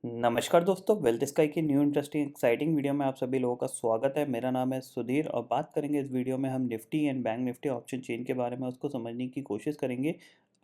नमस्कार दोस्तों, wealth sky की न्यू इंटरेस्टिंग एक्साइटिंग वीडियो में आप सभी लोगों का स्वागत है। मेरा नाम है सुधीर और बात करेंगे इस वीडियो में हम Nifty and bank Nifty option chain के बारे में उसको समझने की कोशिश करेंगे।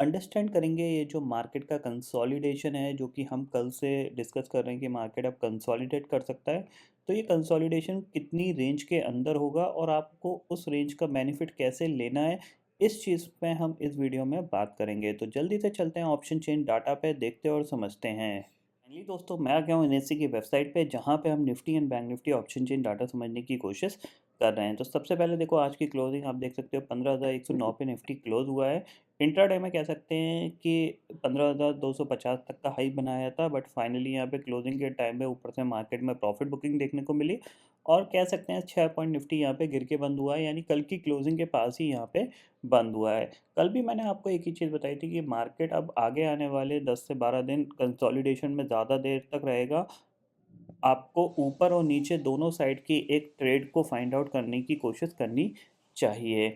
अंडरस्टैंड करेंगे ये जो मार्केट का कंसोलिडेशन है जो कि हम कल से डिस्कस कर रहे हैं कि मार्केट अब कंसोलिडेट कर सकता है। तो ये कंसोलिडेशन कितनी रेंज के अंदर होगा और आपको उस रेंज का बेनिफिट कैसे लेना है, इस चीज़ पे हम इस वीडियो में बात करेंगे। तो जल्दी से चलते हैं ऑप्शन चेन डाटा पे, देखते और समझते हैं। फाइनली दोस्तों, मैं आ गया हूँ एनएससी की वेबसाइट पे जहाँ पे हम Nifty and bank Nifty option chain data समझने की कोशिश कर रहे हैं। तो सबसे पहले देखो, आज की क्लोजिंग आप देख सकते हो 15,109 पे निफ्टी क्लोज हुआ है। इंट्राडे में कह सकते हैं कि 15,250 तक का हाई बनाया था, बट फाइनली यहाँ पे क्लोजिंग के टाइम पे ऊपर से मार्केट में प्रॉफिट बुकिंग देखने को मिली और कह सकते हैं 6 पॉइंट निफ्टी यहाँ पे गिर के बंद हुआ है, यानी कल की क्लोजिंग के पास ही यहाँ पे बंद हुआ है। कल भी मैंने आपको एक ही चीज़ बताई थी कि मार्केट अब आगे आने वाले 10 से 12 दिन कंसोलिडेशन में ज़्यादा देर तक रहेगा। आपको ऊपर और नीचे दोनों साइड की एक ट्रेड को फाइंड आउट करने की कोशिश करनी चाहिए।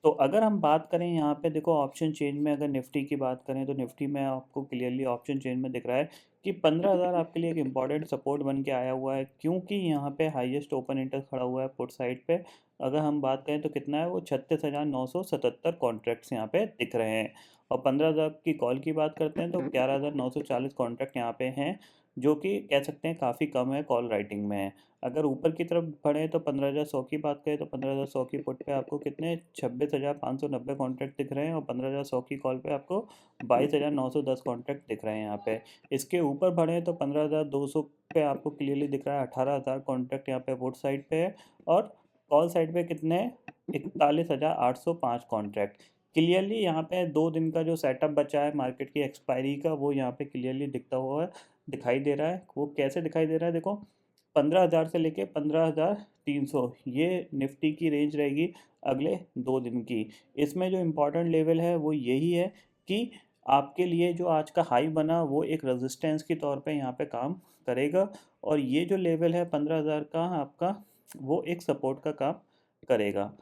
तो अगर हम बात करें यहाँ पे देखो ऑप्शन चेन में, अगर निफ्टी की बात करें तो निफ्टी में आपको क्लियरली ऑप्शन चेन में दिख रहा है कि 15,000 आपके लिए एक इम्पॉर्टेंट सपोर्ट बन के आया हुआ है, क्योंकि यहाँ पे हाईएस्ट ओपन इंटरेस्ट खड़ा हुआ है पुट साइड पे। अगर हम बात करें तो कितना है, वो 36,977 कॉन्ट्रैक्ट्स यहाँ पे दिख रहे हैं। और 15,000 की कॉल की बात करते हैं तो 11,940 कॉन्ट्रैक्ट यहाँ पे हैं, जो कि कह सकते हैं काफ़ी कम है कॉल राइटिंग में। अगर ऊपर की तरफ बढ़ें तो 15,100 की बात करें तो 15,100 की पुट पे आपको कितने 26,590 कॉन्ट्रैक्ट दिख रहे हैं और 15,100 की कॉल पे आपको 22,910 कॉन्ट्रैक्ट दिख रहे हैं यहाँ पे। इसके ऊपर बढ़ें तो 15,200 पे आपको क्लियरली दिख रहा है 18,000 कॉन्ट्रैक्ट यहाँ पे पुट साइड पे है और कॉल साइड पे कितने 41,805 कॉन्ट्रैक्ट। क्लियरली यहाँ पे 2 दिन का जो सेटअप बचा है मार्केट की एक्सपायरी का, वो यहाँ पे क्लियरली दिखता हुआ दिखाई दे रहा है। वो कैसे दिखाई दे रहा है देखो, 15,000 से लेके 15,300 ये निफ्टी की रेंज रहेगी अगले 2 दिन की। इसमें जो इम्पोर्टेंट लेवल है वो यही है कि आपके लिए जो आज का हाई बना वो एक रेजिस्टेंस के तौर पे यहाँ पे काम करेगा और ये जो लेवल है 15,000 का आपका, वो एक सपोर्ट का काम करेगा।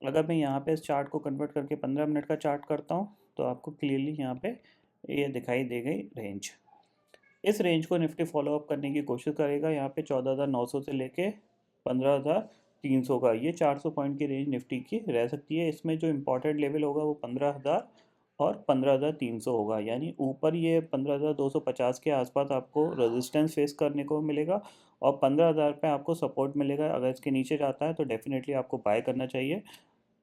अगर मैं यहाँ पे इस चार्ट को कन्वर्ट करके 15 मिनट का चार्ट करता हूँ तो आपको क्लियरली यहाँ पे ये दिखाई दे गई रेंज। इस रेंज को निफ्टी फॉलो अप करने की कोशिश करेगा यहाँ पे 14,900 से लेके 15,300 का, ये 400 पॉइंट की रेंज निफ्टी की रह सकती है। इसमें जो इम्पोर्टेंट लेवल होगा वो 15,000 और 15,300 होगा, यानी ऊपर ये 15,250 के आसपास आपको रेजिस्टेंस फेस करने को मिलेगा और 15,000 पे आपको सपोर्ट मिलेगा। अगर इसके नीचे जाता है तो डेफिनेटली आपको बाय करना चाहिए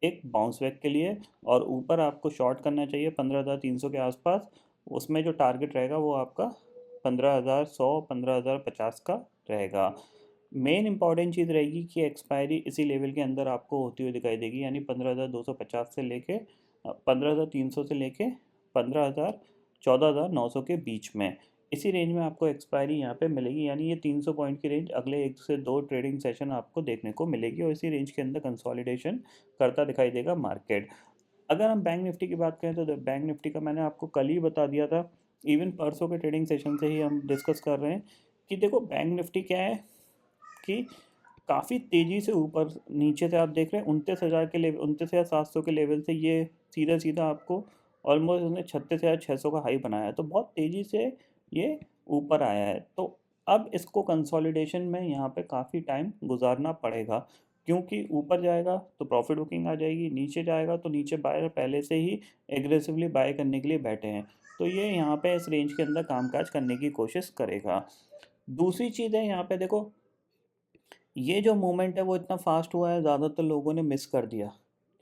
एक बाउंस बैक के लिए, और ऊपर आपको शॉर्ट करना चाहिए 15,300 के आसपास। उसमें जो टारगेट रहेगा वो आपका 15,100 15,050 का रहेगा। मेन इंपॉर्टेंट चीज़ रहेगी कि एक्सपायरी इसी लेवल के अंदर आपको होती हुई दिखाई देगी, यानी 15,250 से लेके 15,300 से लेके 15,000 14,900 के बीच में, इसी रेंज में आपको एक्सपायरी यहाँ पे मिलेगी। यानी ये 300 पॉइंट की रेंज अगले 1 से 2 ट्रेडिंग सेशन आपको देखने को मिलेगी और इसी रेंज के अंदर कंसोलिडेशन करता दिखाई देगा मार्केट। अगर हम बैंक निफ्टी की बात करें तो बैंक निफ्टी का मैंने आपको कल ही बता दिया था, इवन परसों के ट्रेडिंग सेशन से ही हम डिस्कस कर रहे हैं कि देखो बैंक निफ्टी क्या है कि काफ़ी तेज़ी से ऊपर नीचे से आप देख रहे हैं 29,000 के लेवल, 29,700 के लेवल से ये सीधा सीधा आपको ऑलमोस्ट उसने 36,600 का हाई बनाया है, तो बहुत तेज़ी से ये ऊपर आया है। तो अब इसको कंसोलिडेशन में यहाँ पे काफ़ी टाइम गुजारना पड़ेगा, क्योंकि ऊपर जाएगा तो प्रॉफिट बुकिंग आ जाएगी, नीचे जाएगा तो नीचे बायर पहले से ही एग्रेसिवली बाय करने के लिए बैठे हैं, तो ये यहाँ पे इस रेंज के अंदर कामकाज करने की कोशिश करेगा। दूसरी चीज़ है यहाँ पे देखो, ये जो मूवमेंट है वो इतना फास्ट हुआ है, ज़्यादातर लोगों ने मिस कर दिया,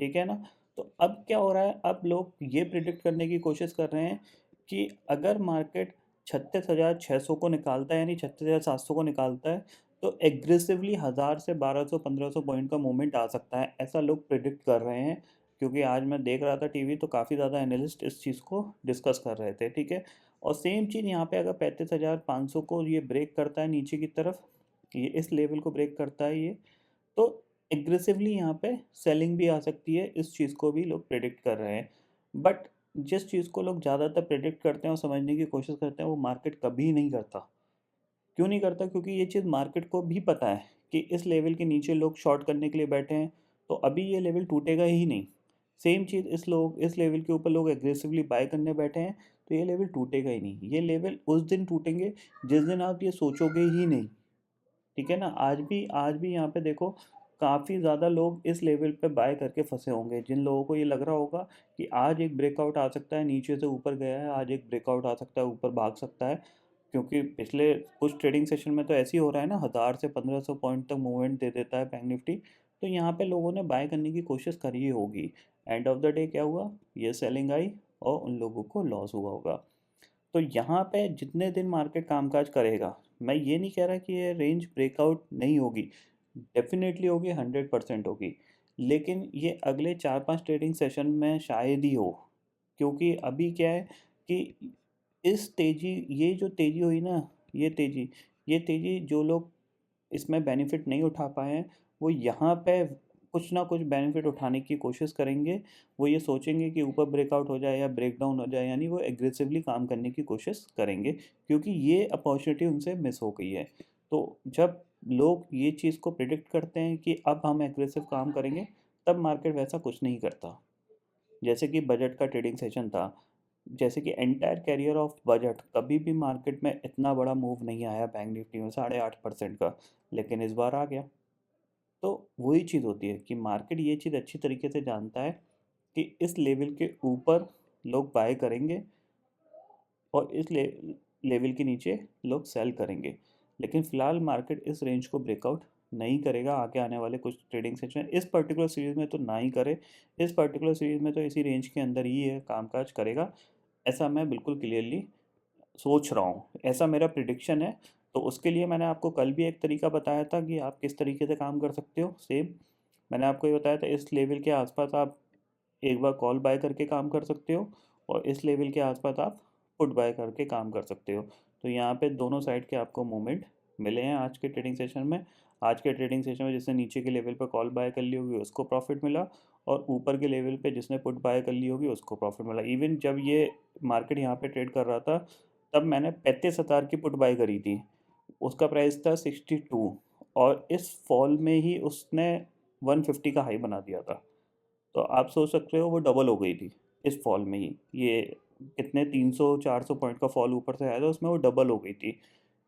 ठीक है ना। तो अब क्या हो रहा है, अब लोग ये प्रिडिक्ट करने की कोशिश कर रहे हैं कि अगर मार्केट 36,600 को निकालता है, यानी 36,700 को निकालता है, तो एग्रेसिवली 1,000 से 1,200-1,500 पॉइंट का मूवमेंट आ सकता है, ऐसा लोग प्रिडिक्ट कर रहे हैं। क्योंकि आज मैं देख रहा था टीवी तो काफ़ी ज़्यादा एनालिस्ट इस चीज़ को डिस्कस कर रहे थे, ठीक है। और सेम चीज़ यहाँ पे अगर 35,500 को ये ब्रेक करता है नीचे की तरफ, ये इस लेवल को ब्रेक करता है ये, तो एग्रेसिवली यहाँ पे सेलिंग भी आ सकती है, इस चीज़ को भी लोग प्रेडिक्ट कर रहे हैं। बट जिस चीज़ को लोग ज़्यादातर प्रेडिक्ट करते हैं और समझने की कोशिश करते हैं वो मार्केट कभी नहीं करता। क्यों नहीं करता? क्योंकि ये चीज़ मार्केट को भी पता है कि इस लेवल के नीचे लोग शॉर्ट करने के लिए बैठे हैं, तो अभी ये लेवल टूटेगा ही नहीं। सेम चीज़ इस लेवल के ऊपर लोग एग्रेसिवली बाय करने बैठे हैं, तो ये लेवल टूटेगा ही नहीं। ये लेवल उस दिन टूटेंगे जिस दिन आप ये सोचोगे ही नहीं, ठीक है ना। आज भी यहाँ पे देखो काफ़ी ज़्यादा लोग इस लेवल पे बाय करके फंसे होंगे, जिन लोगों को ये लग रहा होगा कि आज एक ब्रेकआउट आ सकता है, नीचे से ऊपर गया है, आज एक ब्रेकआउट आ सकता है, ऊपर भाग सकता है। क्योंकि पिछले कुछ ट्रेडिंग सेशन में तो ऐसे ही हो रहा है ना, 1000 से 1500 पॉइंट तक मूवमेंट दे देता है बैंक निफ्टी। तो यहाँ पे लोगों ने बाय करने की कोशिश करी ही होगी। एंड ऑफ द डे क्या हुआ, ये सेलिंग आई और उन लोगों को लॉस हुआ होगा। तो यहाँ पे जितने दिन मार्केट कामकाज करेगा, मैं ये नहीं कह रहा कि ये रेंज ब्रेकआउट नहीं होगी, डेफिनेटली होगी, 100% होगी। लेकिन ये अगले 4-5 ट्रेडिंग सेशन में शायद ही हो। क्योंकि अभी क्या है कि इस तेज़ी, ये जो तेज़ी हुई ना, ये तेज़ी जो लोग इसमें बेनिफिट नहीं उठा पाए हैं, वो यहाँ पे कुछ ना कुछ बेनिफिट उठाने की कोशिश करेंगे। वो ये सोचेंगे कि ऊपर ब्रेकआउट हो जाए या ब्रेक डाउन हो जाए, यानी वो एग्रेसिवली काम करने की कोशिश करेंगे, क्योंकि ये अपॉर्चुनिटी उनसे मिस हो गई है। तो जब लोग ये चीज़ को प्रिडिक्ट करते हैं कि अब हम एग्रेसिव काम करेंगे, तब मार्केट वैसा कुछ नहीं करता। जैसे कि बजट का ट्रेडिंग सेशन था, जैसे कि एंटायर कैरियर ऑफ बजट कभी भी मार्केट में इतना बड़ा मूव नहीं आया बैंक निफ्टी में 8.5% का, लेकिन इस बार आ गया। तो वही चीज़ होती है कि मार्केट ये चीज़ अच्छी तरीके से जानता है कि इस लेवल के ऊपर लोग बाय करेंगे और इस लेवल के नीचे लोग सेल करेंगे। लेकिन फ़िलहाल मार्केट इस रेंज को ब्रेकआउट नहीं करेगा आगे आने वाले कुछ ट्रेडिंग सेशन, इस पर्टिकुलर सीरीज़ में तो ना ही करे। इस पर्टिकुलर सीरीज़ में तो इसी रेंज के अंदर ही है कामकाज करेगा, ऐसा मैं बिल्कुल क्लियरली सोच रहा हूँ, ऐसा मेरा प्रिडिक्शन है। तो उसके लिए मैंने आपको कल भी एक तरीका बताया था कि आप किस तरीके से काम कर सकते हो। सेम मैंने आपको ये बताया था, इस लेवल के आसपास आप एक बार कॉल बाय करके काम कर सकते हो, और इस लेवल के आसपास आप पुट बाय करके काम कर सकते हो। तो यहाँ पे दोनों साइड के आपको मूवमेंट मिले हैं आज के ट्रेडिंग सेशन में। आज के ट्रेडिंग सेशन में जिसने नीचे के लेवल पर कॉल बाय कर ली होगी उसको प्रॉफिट मिला, और ऊपर के लेवल पे जिसने पुट बाय कर ली होगी उसको प्रॉफिट मिला। इवन जब ये मार्केट यहाँ पे ट्रेड कर रहा था, तब मैंने 35,000 की पुट बाय करी थी, उसका प्राइस था 62, और इस फॉल में ही उसने 150 का हाई बना दिया था। तो आप सोच सकते हो वो डबल हो गई थी इस फॉल में ही। ये कितने 300-400 पॉइंट का फॉल ऊपर से आया था, उसमें वो डबल हो गई थी।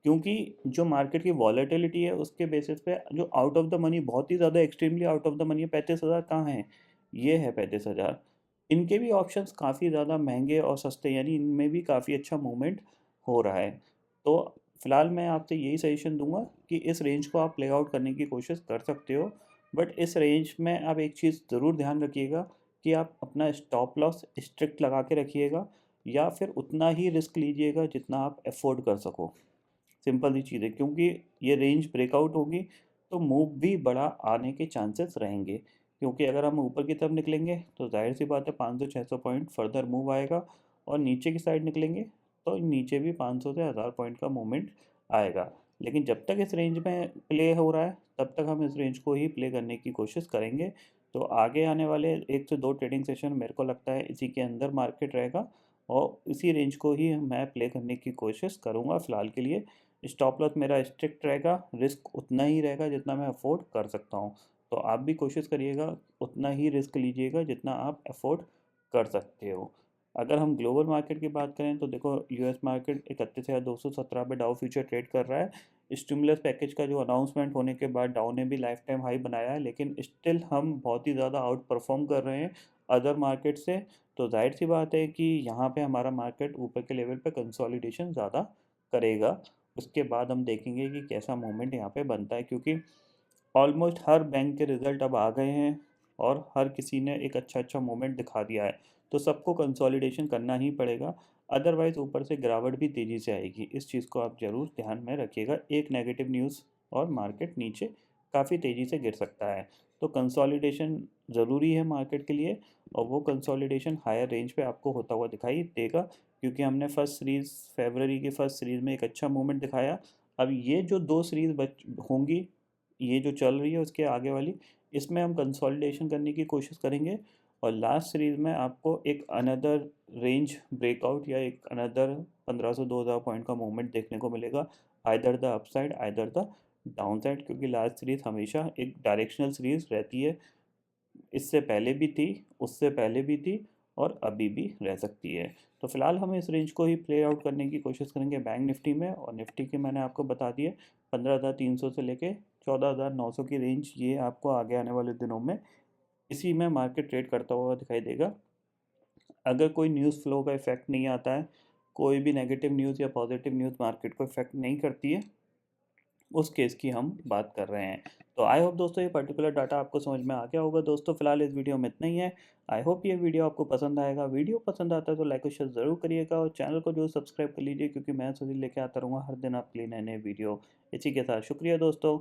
क्योंकि जो मार्केट की वॉलेटिलिटी है उसके बेसिस पे जो आउट ऑफ द मनी, बहुत ही ज़्यादा extremely out of the money है। 35,000 कहाँ है, ये है 35,000। इनके भी ऑप्शंस काफ़ी ज़्यादा महंगे और सस्ते, यानी इनमें भी काफ़ी अच्छा मूवमेंट हो रहा है। तो फिलहाल मैं आपसे यही सजेशन दूंगा कि इस रेंज को आप प्ले आउट करने की कोशिश कर सकते हो। बट इस रेंज में आप एक चीज़ ज़रूर ध्यान रखिएगा कि आप अपना स्टॉप लॉस स्ट्रिक्ट लगा के रखिएगा, या फिर उतना ही रिस्क लीजिएगा जितना आप अफोर्ड कर सको। सिंपल सी चीज़ है, क्योंकि ये रेंज ब्रेकआउट होगी तो मूव भी बड़ा आने के चांसेस रहेंगे। क्योंकि अगर हम ऊपर की तरफ निकलेंगे तो जाहिर सी बात है 500-600 पॉइंट फर्दर मूव आएगा, और नीचे की साइड निकलेंगे तो नीचे भी 500 से 1000 पॉइंट का मूवमेंट आएगा। लेकिन जब तक इस रेंज में प्ले हो रहा है तब तक हम इस रेंज को ही प्ले करने की कोशिश करेंगे। तो आगे आने वाले 1 से 2 ट्रेडिंग सेशन मेरे को लगता है इसी के अंदर मार्केट रहेगा, और इसी रेंज को ही मैं प्ले करने की कोशिश करूँगा फ़िलहाल के लिए। स्टॉप लॉस मेरा स्ट्रिक्ट रहेगा, रिस्क उतना ही रहेगा जितना मैं अफोर्ड कर सकता हूँ। तो आप भी कोशिश करिएगा उतना ही रिस्क लीजिएगा जितना आप अफोर्ड कर सकते हो। अगर हम ग्लोबल मार्केट की बात करें तो देखो, यूएस मार्केट 31,217 पे डाउ फ्यूचर ट्रेड कर रहा है। स्टिमुलस पैकेज का जो अनाउंसमेंट होने के बाद डाउ ने भी लाइफ टाइम हाई बनाया है, लेकिन स्टिल हम बहुत ही ज़्यादा आउट परफॉर्म कर रहे हैं अदर मार्केट से। तो जाहिर सी बात है कि यहाँ पे हमारा मार्केट ऊपर के लेवल पे कंसोलिडेशन ज़्यादा करेगा। उसके बाद हम देखेंगे कि कैसा मूवमेंट यहाँ पे बनता है, क्योंकि ऑलमोस्ट हर बैंक के रिज़ल्ट अब आ गए हैं और हर किसी ने एक अच्छा अच्छा मूवमेंट दिखा दिया है। तो सबको कंसोलिडेशन करना ही पड़ेगा, अदरवाइज़ ऊपर से गिरावट भी तेज़ी से आएगी। इस चीज़ को आप ज़रूर ध्यान में रखिएगा, एक नेगेटिव न्यूज़ और मार्केट नीचे काफ़ी तेज़ी से गिर सकता है। तो कंसोलिडेशन ज़रूरी है मार्केट के लिए, और वो कंसोलिडेशन हायर रेंज पे आपको होता हुआ दिखाई देगा, क्योंकि हमने फर्स्ट सीरीज़, फरवरी की फर्स्ट सीरीज़ में एक अच्छा मूवमेंट दिखाया। अब ये जो 2 सीरीज़ बच होंगी, ये जो चल रही है उसके आगे वाली, इसमें हम कंसोलिडेशन करने की कोशिश करेंगे, और लास्ट सीरीज़ में आपको एक अनदर रेंज ब्रेकआउट या एक अनदर 1500-2000 पॉइंट का मूवमेंट देखने को मिलेगा, either the upside either the down side. क्योंकि लास्ट सीरीज़ हमेशा एक डायरेक्शनल सीरीज़ रहती है, इससे पहले भी थी, उससे पहले भी थी, और अभी भी रह सकती है। तो फिलहाल हम इस रेंज को ही प्ले आउट करने की कोशिश करेंगे बैंक निफ्टी में। और निफ्टी के मैंने आपको बता दिए 15,300 से लेके 14,900 की रेंज, ये आपको आगे आने वाले दिनों में इसी में मार्केट ट्रेड करता हुआ दिखाई देगा। अगर कोई न्यूज़ फ्लो का इफेक्ट नहीं आता है, कोई भी नेगेटिव न्यूज़ या पॉजिटिव न्यूज़ मार्केट को इफेक्ट नहीं करती है, उस केस की हम बात कर रहे हैं। तो आई होप दोस्तों ये पर्टिकुलर डाटा आपको समझ में आ गया होगा। दोस्तों फिलहाल इस वीडियो में इतना ही है। आई होप ये वीडियो आपको पसंद आएगा। वीडियो पसंद आता है तो लाइक और शेयर ज़रूर करिएगा और चैनल को जो सब्सक्राइब कर लीजिए, क्योंकि मैं सभी लेके आता रहूँगा हर दिन आपके लिए नए नए वीडियो। इसी के साथ शुक्रिया दोस्तों।